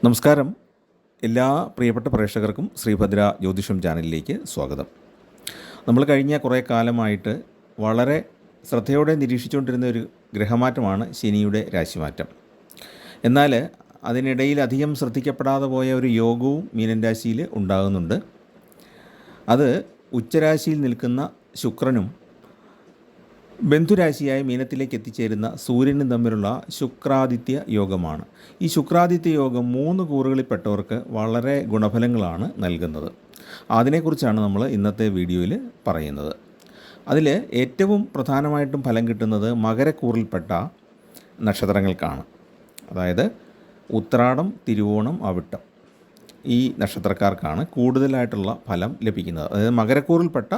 നമസ്കാരം. എല്ലാ പ്രിയപ്പെട്ട പ്രേക്ഷകർക്കും ശ്രീഭദ്ര ജ്യോതിഷം ചാനലിലേക്ക് സ്വാഗതം. നമ്മൾ കഴിഞ്ഞ കുറേ കാലമായിട്ട് വളരെ ശ്രദ്ധയോടെ നിരീക്ഷിച്ചുകൊണ്ടിരുന്ന ഒരു ഗ്രഹമാറ്റമാണ് ശനിയുടെ രാശിമാറ്റം. എന്നാൽ അതിനിടയിൽ അധികം ശ്രദ്ധിക്കപ്പെടാതെ പോയ ഒരു യോഗവും മീനൻ രാശിയിൽ ഉണ്ടാകുന്നുണ്ട്. അത് ഉച്ചരാശിയിൽ നിൽക്കുന്ന ശുക്രനും ബന്ധുരാശിയായ മീനത്തിലേക്ക് എത്തിച്ചേരുന്ന സൂര്യനും തമ്മിലുള്ള ശുക്രാദിത്യ യോഗമാണ്. ഈ ശുക്രാദിത്യ യോഗം 3 കൂറുകളിൽപ്പെട്ടവർക്ക് വളരെ ഗുണഫലങ്ങളാണ് നൽകുന്നത്. അതിനെക്കുറിച്ചാണ് നമ്മൾ ഇന്നത്തെ വീഡിയോയിൽ പറയുന്നത്. അതിൽ ഏറ്റവും പ്രധാനമായിട്ടും ഫലം കിട്ടുന്നത് മകരക്കൂറിൽപ്പെട്ട നക്ഷത്രങ്ങൾക്കാണ്. അതായത് ഉത്രാടം, തിരുവോണം, അവിട്ടം ഈ നക്ഷത്രക്കാർക്കാണ് കൂടുതലായിട്ടുള്ള ഫലം ലഭിക്കുന്നത്. അതായത് മകരക്കൂറിൽപ്പെട്ട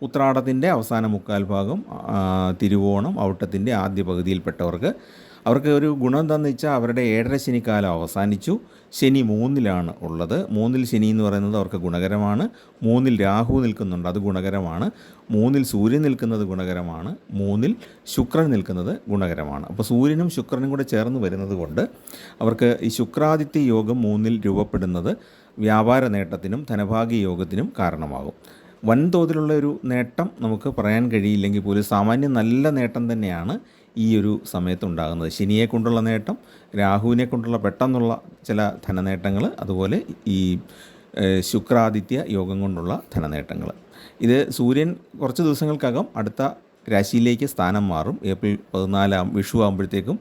ഉത്രാടത്തിൻ്റെ അവസാന മുക്കാൽ ഭാഗം, തിരുവോണം, ഔട്ടത്തിൻ്റെ ആദ്യ പകുതിയിൽപ്പെട്ടവർക്ക് അവർക്ക് ഒരു ഗുണം എന്താണെന്ന് വെച്ചാൽ അവരുടെ 7.5 ശനിക്കാലം അവസാനിച്ചു. ശനി 3-ലാണ് ഉള്ളത്. 3-ൽ ശനി എന്ന് പറയുന്നത് അവർക്ക് ഗുണകരമാണ്. 3-ൽ രാഹു നിൽക്കുന്നുണ്ട്, അത് ഗുണകരമാണ്. 3-ൽ സൂര്യൻ നിൽക്കുന്നത് ഗുണകരമാണ്. 3-ൽ ശുക്രൻ നിൽക്കുന്നത് ഗുണകരമാണ്. അപ്പോൾ സൂര്യനും ശുക്രനും കൂടെ ചേർന്ന് വരുന്നത് കൊണ്ട് അവർക്ക് ഈ ശുക്രാദിത്യ യോഗം 3-ൽ രൂപപ്പെടുന്നത് വ്യാപാര നേട്ടത്തിനും ധനഭാഗ്യ യോഗത്തിനും കാരണമാകും. വൻതോതിലുള്ള ഒരു നേട്ടം നമുക്ക് പറയാൻ കഴിയില്ലെങ്കിൽ പോലും സാമാന്യം നല്ല നേട്ടം തന്നെയാണ് ഈ ഒരു സമയത്തുണ്ടാകുന്നത്. ശനിയെ കൊണ്ടുള്ള നേട്ടം, രാഹുവിനെ കൊണ്ടുള്ള പെട്ടെന്നുള്ള ചില ധനനേട്ടങ്ങൾ, അതുപോലെ ഈ ശുക്രാദിത്യ യോഗം കൊണ്ടുള്ള ധനനേട്ടങ്ങൾ. ഇത് സൂര്യൻ കുറച്ച് ദിവസങ്ങൾക്കകം അടുത്ത രാശിയിലേക്ക് സ്ഥാനം മാറും. ഏപ്രിൽ 14 വിഷു ആകുമ്പോഴത്തേക്കും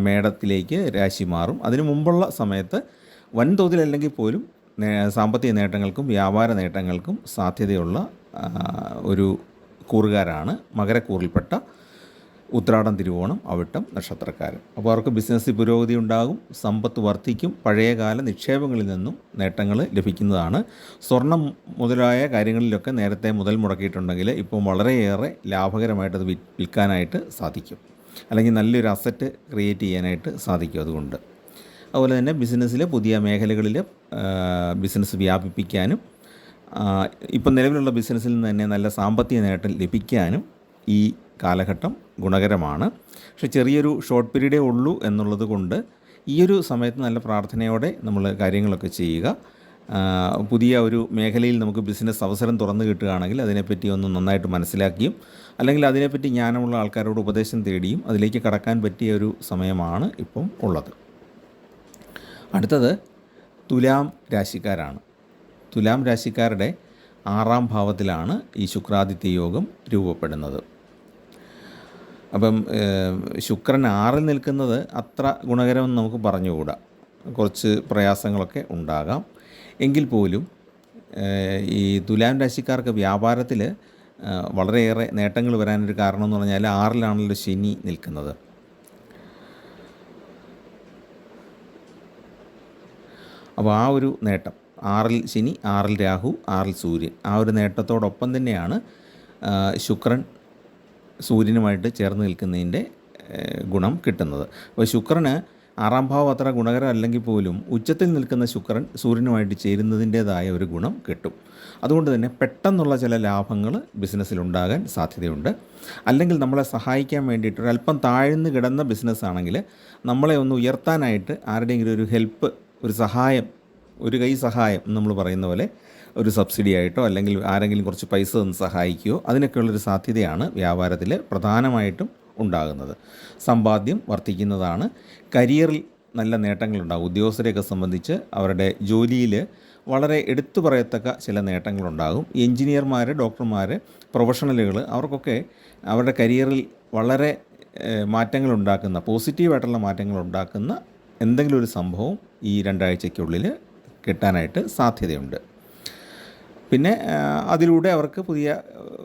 മേടത്തിലേക്ക് രാശി മാറും. അതിനു മുമ്പുള്ള സമയത്ത് വൻതോതിലല്ലെങ്കിൽ പോലും സാമ്പത്തിക നേട്ടങ്ങൾക്കും വ്യാപാര നേട്ടങ്ങൾക്കും സാധ്യതയുള്ള ഒരു കൂറുകാരാണ് മകരക്കൂറിൽപ്പെട്ട ഉത്രാടം, തിരുവോണം, അവിട്ടം നക്ഷത്രക്കാർ. അപ്പോൾ അവർക്ക് ബിസിനസ്സിൽ പുരോഗതി ഉണ്ടാകും, സമ്പത്ത് വർദ്ധിക്കും, പഴയകാല നിക്ഷേപങ്ങളിൽ നിന്നും നേട്ടങ്ങൾ ലഭിക്കുന്നതാണ്. സ്വർണം മുതലായ കാര്യങ്ങളിലൊക്കെ നേരത്തെ മുതൽ മുടക്കിയിട്ടുണ്ടെങ്കിൽ ഇപ്പോൾ വളരെയേറെ ലാഭകരമായിട്ടത് വിൽക്കാനായിട്ട് സാധിക്കും, അല്ലെങ്കിൽ നല്ലൊരു അസറ്റ് ക്രിയേറ്റ് ചെയ്യാനായിട്ട് സാധിക്കും. അതുപോലെ തന്നെ ബിസിനസ്സിലെ പുതിയ മേഖലകളിൽ ബിസിനസ് വ്യാപിപ്പിക്കാനും ഇപ്പം നിലവിലുള്ള ബിസിനസ്സിൽ നിന്ന് തന്നെ നല്ല സാമ്പത്തിക നേട്ടം ലഭിക്കാനും ഈ കാലഘട്ടം ഗുണകരമാണ്. പക്ഷേ ചെറിയൊരു ഷോർട്ട് പീരീഡേ ഉള്ളൂ എന്നുള്ളത് കൊണ്ട് ഈ ഒരു സമയത്ത് നല്ല പ്രാർത്ഥനയോടെ നമ്മൾ കാര്യങ്ങളൊക്കെ ചെയ്യുക. പുതിയ ഒരു മേഖലയിൽ നമുക്ക് ബിസിനസ് അവസരം തുറന്നു കിട്ടുകയാണെങ്കിൽ അതിനെപ്പറ്റി ഒന്ന് നന്നായിട്ട് മനസ്സിലാക്കിയും അല്ലെങ്കിൽ അതിനെപ്പറ്റി ജ്ഞാനമുള്ള ആൾക്കാരോട് ഉപദേശം തേടിയും അതിലേക്ക് കടക്കാൻ പറ്റിയ ഒരു സമയമാണ് ഇപ്പം ഉള്ളത്. അടുത്തത് തുലാം രാശിക്കാരാണ്. തുലാം രാശിക്കാരുടെ 6-ാം ഭാവത്തിലാണ് ഈ ശുക്രാദിത്യ യോഗം രൂപപ്പെടുന്നത്. അപ്പം ശുക്രൻ 6-ൽ നിൽക്കുന്നത് അത്ര ഗുണകരമെന്ന് നമുക്ക് പറഞ്ഞുകൂടാ. കുറച്ച് പ്രയാസങ്ങളൊക്കെ ഉണ്ടാകാം. എങ്കിൽ പോലും ഈ തുലാം രാശിക്കാർക്ക് വ്യാപാരത്തിൽ വളരെയേറെ നേട്ടങ്ങൾ വരാനൊരു കാരണം എന്ന് പറഞ്ഞാൽ 6-ലാണല്ലോ ശനി നിൽക്കുന്നത്. അപ്പോൾ ആ ഒരു നേട്ടം, 6-ൽ ശനി, 6-ൽ രാഹു, 6-ൽ സൂര്യൻ, ആ ഒരു നേട്ടത്തോടൊപ്പം തന്നെയാണ് ശുക്രൻ സൂര്യനുമായിട്ട് ചേർന്ന് നിൽക്കുന്നതിൻ്റെ ഗുണം കിട്ടുന്നത്. അപ്പോൾ ശുക്രന് 6-ാം ഭാവം അത്ര ഗുണകരം അല്ലെങ്കിൽ പോലും ഉച്ചത്തിൽ നിൽക്കുന്ന ശുക്രൻ സൂര്യനുമായിട്ട് ചേരുന്നതിൻ്റേതായ ഒരു ഗുണം കിട്ടും. അതുകൊണ്ട് തന്നെ പെട്ടെന്നുള്ള ചില ലാഭങ്ങൾ ബിസിനസ്സിലുണ്ടാകാൻ സാധ്യതയുണ്ട്. അല്ലെങ്കിൽ നമ്മളെ സഹായിക്കാൻ വേണ്ടിയിട്ട് ഒരല്പം താഴ്ന്നു കിടന്ന ബിസിനസ്സാണെങ്കിൽ നമ്മളെ ഒന്ന് ഉയർത്താനായിട്ട് ആരുടെയെങ്കിലും ഒരു ഹെൽപ്പ്, ഒരു സഹായം, ഒരു കൈ സഹായം നമ്മൾ പറയുന്ന പോലെ ഒരു സബ്സിഡി ആയിട്ടോ അല്ലെങ്കിൽ ആരെങ്കിലും കുറച്ച് പൈസ ഒന്ന് സഹായിക്കുകയോ അതിനൊക്കെയുള്ളൊരു സാധ്യതയാണ് വ്യാപാരത്തിൽ പ്രധാനമായിട്ടും ഉണ്ടാകുന്നത്. സമ്പാദ്യം വർദ്ധിക്കുന്നതാണ്. കരിയറിൽ നല്ല നേട്ടങ്ങളുണ്ടാകും. ഉദ്യോഗസ്ഥരെയൊക്കെ സംബന്ധിച്ച് അവരുടെ ജോലിയിൽ വളരെ എടുത്തു പറയത്തക്ക ചില നേട്ടങ്ങളുണ്ടാകും. എൻജിനീയർമാർ, ഡോക്ടർമാർ, പ്രൊഫഷണലുകൾ, അവർക്കൊക്കെ അവരുടെ കരിയറിൽ വളരെ മാറ്റങ്ങളുണ്ടാക്കുന്ന, പോസിറ്റീവായിട്ടുള്ള മാറ്റങ്ങളുണ്ടാക്കുന്ന എന്തെങ്കിലും ഒരു സംഭവം ഈ 2 ആഴ്ചയ്ക്കുള്ളിൽ കിട്ടാനായിട്ട് സാധ്യതയുണ്ട്. പിന്നെ അതിലൂടെ അവർക്ക് പുതിയ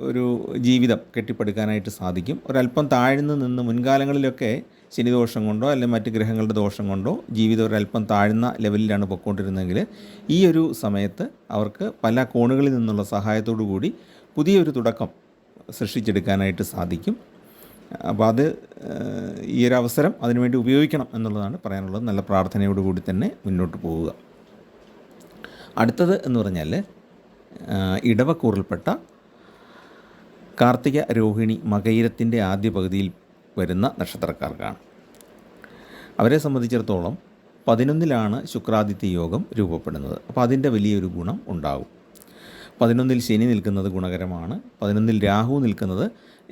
ഒരു ജീവിതം കെട്ടിപ്പടുക്കാനായിട്ട് സാധിക്കും. ഒരല്പം താഴ്ന്നു നിന്ന് മുൻകാലങ്ങളിലൊക്കെ ശനിദോഷം കൊണ്ടോ അല്ലെങ്കിൽ മറ്റ് ഗ്രഹങ്ങളുടെ ദോഷം കൊണ്ടോ ജീവിതം ഒരല്പം താഴ്ന്ന ലെവലിലാണ് പൊയ്ക്കൊണ്ടിരുന്നതെങ്കിൽ ഈ ഒരു സമയത്ത് അവർക്ക് പല കോണുകളിൽ നിന്നുള്ള സഹായത്തോടു കൂടി പുതിയൊരു തുടക്കം സൃഷ്ടിച്ചെടുക്കാനായിട്ട് സാധിക്കും. അപ്പോൾ അത് ഈ ഒരു അവസരം അതിനുവേണ്ടി ഉപയോഗിക്കണം എന്നുള്ളതാണ് പറയാനുള്ളത്. നല്ല പ്രാർത്ഥനയോടുകൂടി തന്നെ മുന്നോട്ട് പോവുക. അടുത്തത് എന്ന് പറഞ്ഞാൽ ഇടവക്കൂറിൽപ്പെട്ട കാർത്തിക, രോഹിണി, മകയിരത്തിൻ്റെ ആദ്യ പകുതിയിൽ വരുന്ന നക്ഷത്രക്കാർക്കാണ്. അവരെ സംബന്ധിച്ചിടത്തോളം 11-ലാണ് ശുക്രാദിത്യ യോഗം രൂപപ്പെടുന്നത്. അപ്പോൾ അതിൻ്റെ വലിയൊരു ഗുണം ഉണ്ടാകും. 11-ൽ ശനി നിൽക്കുന്നത് ഗുണകരമാണ്. 11-ൽ രാഹു നിൽക്കുന്നത്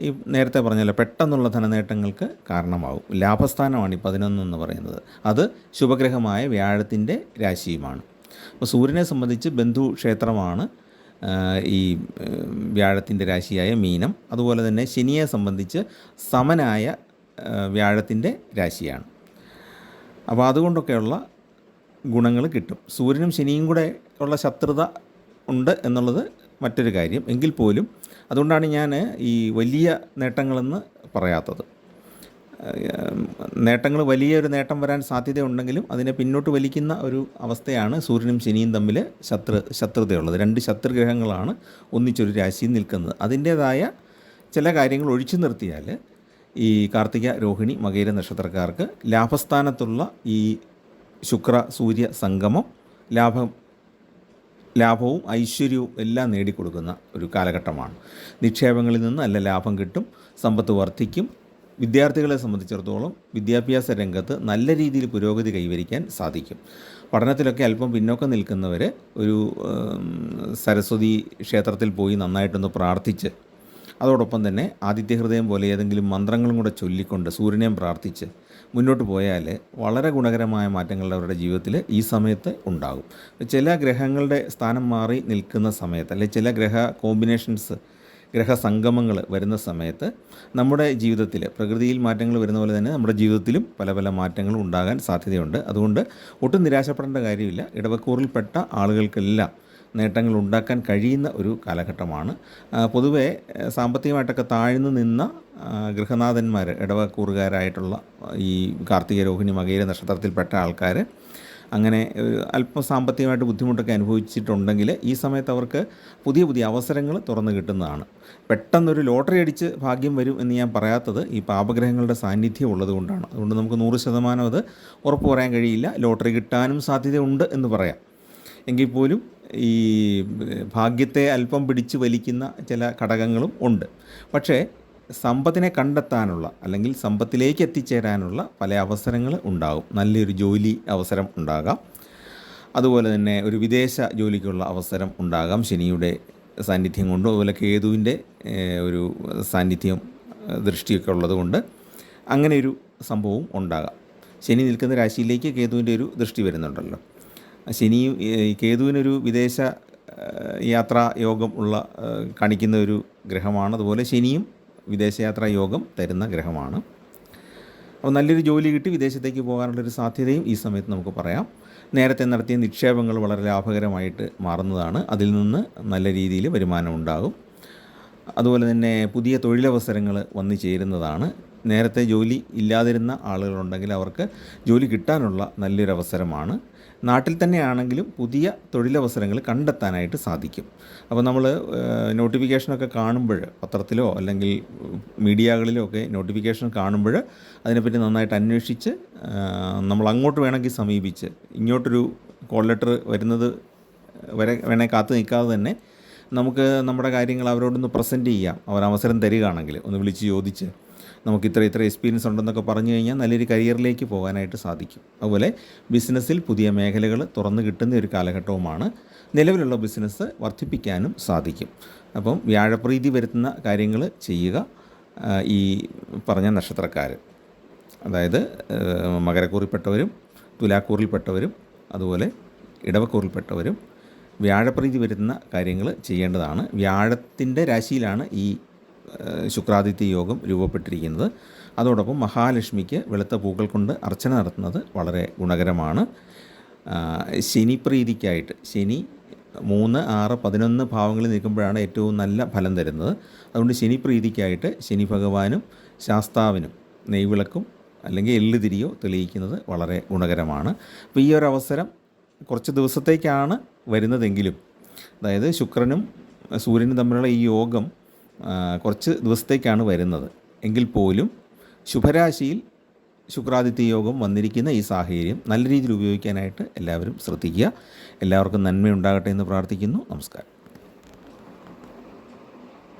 ഈ നേരത്തെ പറഞ്ഞല്ലോ പെട്ടെന്നുള്ള ധനനേട്ടങ്ങൾക്ക് കാരണമാകും. ലാഭസ്ഥാനമാണ് ഈ 11 എന്ന് പറയുന്നത്. അത് ശുഭഗ്രഹമായ വ്യാഴത്തിൻ്റെ രാശിയുമാണ്. അപ്പോൾ സൂര്യനെ സംബന്ധിച്ച് ബന്ധു ക്ഷേത്രമാണ് ഈ വ്യാഴത്തിൻ്റെ രാശിയായ മീനം. അതുപോലെ തന്നെ ശനിയെ സംബന്ധിച്ച് സമനായ വ്യാഴത്തിൻ്റെ രാശിയാണ്. അപ്പോൾ അതുകൊണ്ടൊക്കെയുള്ള ഗുണങ്ങൾ കിട്ടും. സൂര്യനും ശനിയും കൂടെ ഉള്ള ശത്രുത ഉണ്ട് എന്നുള്ളത് മറ്റൊരു കാര്യം. എങ്കിൽ പോലും അതുകൊണ്ടാണ് ഞാൻ ഈ വലിയ നേട്ടങ്ങളെന്ന് പറയാത്തത്. നേട്ടങ്ങൾ വലിയൊരു നേട്ടം വരാൻ സാധ്യതയുണ്ടെങ്കിലും അതിനെ പിന്നോട്ട് വലിക്കുന്ന ഒരു അവസ്ഥയാണ് സൂര്യനും ശനിയും തമ്മിൽ ശത്രുതയുള്ളത്. 2 ശത്രുഗ്രഹങ്ങളാണ് ഒന്നിച്ചൊരു രാശിയിൽ നിൽക്കുന്നത്. അതിൻ്റേതായ ചില കാര്യങ്ങൾ ഒഴിച്ചു നിർത്തിയാൽ ഈ കാർത്തിക, രോഹിണി, മകയിര നക്ഷത്രക്കാർക്ക് ലാഭസ്ഥാനത്തുള്ള ഈ ശുക്ര സൂര്യ സംഗമം ലാഭവും ഐശ്വര്യവും എല്ലാം നേടിക്കൊടുക്കുന്ന ഒരു കാലഘട്ടമാണ്. നിക്ഷേപങ്ങളിൽ നിന്ന് നല്ല ലാഭം കിട്ടും, സമ്പത്ത് വർദ്ധിക്കും. വിദ്യാർത്ഥികളെ സംബന്ധിച്ചിടത്തോളം വിദ്യാഭ്യാസ രംഗത്ത് നല്ല രീതിയിൽ പുരോഗതി കൈവരിക്കാൻ സാധിക്കും. പഠനത്തിലൊക്കെ അല്പം പിന്നോക്കം നിൽക്കുന്നവർ ഒരു സരസ്വതി ക്ഷേത്രത്തിൽ പോയി നന്നായിട്ടൊന്ന് പ്രാർത്ഥിച്ച്, അതോടൊപ്പം തന്നെ ആദിത്യഹൃദയം പോലെ ഏതെങ്കിലും മന്ത്രങ്ങളും കൂടെ ചൊല്ലിക്കൊണ്ട് സൂര്യനെയും പ്രാർത്ഥിച്ച് മുന്നോട്ട് പോയാൽ വളരെ ഗുണകരമായ മാറ്റങ്ങൾ അവരുടെ ജീവിതത്തിൽ ഈ സമയത്ത് ഉണ്ടാകും. ചില ഗ്രഹങ്ങളുടെ സ്ഥാനം മാറി നിൽക്കുന്ന സമയത്ത്, അല്ലെങ്കിൽ ചില ഗ്രഹ കോമ്പിനേഷൻസ്, ഗ്രഹസംഗമങ്ങൾ വരുന്ന സമയത്ത് നമ്മുടെ ജീവിതത്തിൽ പ്രകൃതിയിൽ മാറ്റങ്ങൾ വരുന്ന പോലെ തന്നെ നമ്മുടെ ജീവിതത്തിലും പല പല മാറ്റങ്ങളും ഉണ്ടാകാൻ സാധ്യതയുണ്ട്. അതുകൊണ്ട് ഒട്ടും നിരാശപ്പെടേണ്ട കാര്യമില്ല. ഇടവക്കൂറിൽപ്പെട്ട ആളുകൾക്കെല്ലാം നേട്ടങ്ങൾ ഉണ്ടാക്കാൻ കഴിയുന്ന ഒരു കാലഘട്ടമാണ്. പൊതുവേ സാമ്പത്തികമായിട്ടൊക്കെ താഴ്ന്നു നിന്ന ഗൃഹനാഥന്മാർ, ഇടവക്കൂറുകാരായിട്ടുള്ള ഈ കാർത്തിക, രോഹിണി, മകയിര നക്ഷത്രത്തിൽപ്പെട്ട ആൾക്കാർ അങ്ങനെ അല്പം സാമ്പത്തികമായിട്ട് ബുദ്ധിമുട്ടൊക്കെ അനുഭവിച്ചിട്ടുണ്ടെങ്കിൽ ഈ സമയത്ത് അവർക്ക് പുതിയ പുതിയ അവസരങ്ങൾ തുറന്നു കിട്ടുന്നതാണ്. പെട്ടെന്നൊരു ലോട്ടറി അടിച്ച് ഭാഗ്യം വരും എന്ന് ഞാൻ പറയാത്തത് ഈ പാപഗ്രഹങ്ങളുടെ സാന്നിധ്യം ഉള്ളതുകൊണ്ടാണ്. അതുകൊണ്ട് നമുക്ക് 100% അത് ഉറപ്പ് പറയാൻ കഴിയില്ല. ലോട്ടറി കിട്ടാനും സാധ്യതയുണ്ട് എന്ന് പറയാം. എങ്കിൽ പോലും ഈ ഭാഗ്യത്തെ അല്പം പിടിച്ച് വലിക്കുന്ന ചില ഘടകങ്ങളും ഉണ്ട്. പക്ഷേ സമ്പത്തിനെ കണ്ടെത്താനുള്ള, അല്ലെങ്കിൽ സമ്പത്തിലേക്ക് എത്തിച്ചേരാനുള്ള പല അവസരങ്ങൾ ഉണ്ടാകും. നല്ലൊരു ജോലി അവസരം ഉണ്ടാകാം. അതുപോലെ തന്നെ ഒരു വിദേശ ജോലിക്കുള്ള അവസരം ഉണ്ടാകാം ശനിയുടെ സാന്നിധ്യം കൊണ്ടും. അതുപോലെ കേതുവിൻ്റെ ഒരു സാന്നിധ്യം, ദൃഷ്ടിയൊക്കെ ഉള്ളതുകൊണ്ട് അങ്ങനെ ഒരു സംഭവവും ഉണ്ടാകാം. ശനി നിൽക്കുന്ന രാശിയിലേക്ക് കേതുവിൻ്റെ ഒരു ദൃഷ്ടി വരുന്നുണ്ടല്ലോ. ശനിയും കേതുവിനൊരു വിദേശ യാത്രാ യോഗം കാണിക്കുന്ന ഒരു ഗ്രഹമാണ്. അതുപോലെ ശനിയും വിദേശയാത്രാ യോഗം തരുന്ന ഗ്രഹമാണ്. അപ്പോൾ നല്ലൊരു ജോലി കിട്ടി വിദേശത്തേക്ക് പോകാനുള്ളൊരു സാധ്യതയും ഈ സമയത്ത് നമുക്ക് പറയാം. നേരത്തെ നടത്തിയ നിക്ഷേപങ്ങൾ വളരെ ലാഭകരമായിട്ട് മാറുന്നതാണ്. അതിൽ നിന്ന് നല്ല രീതിയിൽ വരുമാനം ഉണ്ടാകും. അതുപോലെ തന്നെ പുതിയ തൊഴിലവസരങ്ങൾ വന്നു ചേരുന്നതാണ്. നേരത്തെ ജോലി ഇല്ലാതിരുന്ന ആളുകളുണ്ടെങ്കിൽ അവർക്ക് ജോലി കിട്ടാനുള്ള നല്ലൊരു അവസരമാണ്. നാട്ടിൽ തന്നെയാണെങ്കിലും പുതിയ തൊഴിലവസരങ്ങൾ കണ്ടെത്താനായിട്ട് സാധിക്കും. അപ്പോൾ നമ്മൾ നോട്ടിഫിക്കേഷനൊക്കെ കാണുമ്പോൾ, പത്രത്തിലോ അല്ലെങ്കിൽ മീഡിയകളിലോ ഒക്കെ നോട്ടിഫിക്കേഷൻ കാണുമ്പോൾ അതിനെപ്പറ്റി നന്നായിട്ട് അന്വേഷിച്ച് നമ്മൾ അങ്ങോട്ട് വേണമെങ്കിൽ സമീപിച്ച്, ഇങ്ങോട്ടൊരു കോൾ ലെറ്റർ വരുന്നത് വരെ കാത്തു നിൽക്കാതെ തന്നെ നമുക്ക് നമ്മുടെ കാര്യങ്ങൾ അവരോടൊന്ന് പ്രസൻറ്റ് ചെയ്യാം. അവർ അവസരം തരികയാണെങ്കിൽ ഒന്ന് വിളിച്ച് ചോദിച്ച് നമുക്ക് ഇത്ര എക്സ്പീരിയൻസ് ഉണ്ടെന്നൊക്കെ പറഞ്ഞു കഴിഞ്ഞാൽ നല്ലൊരു കരിയറിലേക്ക് പോകാനായിട്ട് സാധിക്കും. അതുപോലെ ബിസിനസ്സിൽ പുതിയ മേഖലകൾ തുറന്നു കിട്ടുന്ന ഒരു കാലഘട്ടവുമാണ്. നിലവിലുള്ള ബിസിനസ് വർദ്ധിപ്പിക്കാനും സാധിക്കും. അപ്പം വ്യാഴപ്രീതി വരുത്തുന്ന കാര്യങ്ങൾ ചെയ്യുക ഈ പറഞ്ഞ നക്ഷത്രക്കാർ, അതായത് മകരക്കൂറിൽപ്പെട്ടവരും തുലാക്കൂറിൽപ്പെട്ടവരും അതുപോലെ ഇടവക്കൂറിൽപ്പെട്ടവരും വ്യാഴപ്രീതി വരുത്തുന്ന കാര്യങ്ങൾ ചെയ്യേണ്ടതാണ്. വ്യാഴത്തിൻ്റെ രാശിയിലാണ് ഈ ശുക്രാദിത്യ യോഗം രൂപപ്പെട്ടിരിക്കുന്നത്. അതോടൊപ്പം മഹാലക്ഷ്മിക്ക് വെളുത്ത പൂക്കൾ കൊണ്ട് അർച്ചന നടത്തുന്നത് വളരെ ഗുണകരമാണ്. ശനിപ്രീതിക്കായിട്ട് ശനി 3, 6, 11 ഭാവങ്ങളിൽ നിൽക്കുമ്പോഴാണ് ഏറ്റവും നല്ല ഫലം തരുന്നത്. അതുകൊണ്ട് ശനിപ്രീതിക്കായിട്ട് ശനി ഭഗവാനും ശാസ്താവിനും നെയ്വിളക്കും അല്ലെങ്കിൽ എള്ളുതിരിയോ തെളിയിക്കുന്നത് വളരെ ഗുണകരമാണ്. അപ്പോൾ ഈ ഒരു അവസരം കുറച്ച് ദിവസത്തേക്കാണ് വരുന്നതെങ്കിലും, അതായത് ശുക്രനും സൂര്യനും തമ്മിലുള്ള ഈ യോഗം കുറച്ച് ദിവസത്തേക്കാണ് വരുന്നത് എങ്കിൽ പോലും ശുഭരാശിയിൽ ശുക്രാദിത്യ യോഗം വന്നിരിക്കുന്ന ഈ സാഹചര്യം നല്ല രീതിയിൽ ഉപയോഗിക്കാനായിട്ട് എല്ലാവരും ശ്രദ്ധിക്കുക. എല്ലാവർക്കും നന്മയുണ്ടാകട്ടെ എന്ന് പ്രാർത്ഥിക്കുന്നു. നമസ്കാരം.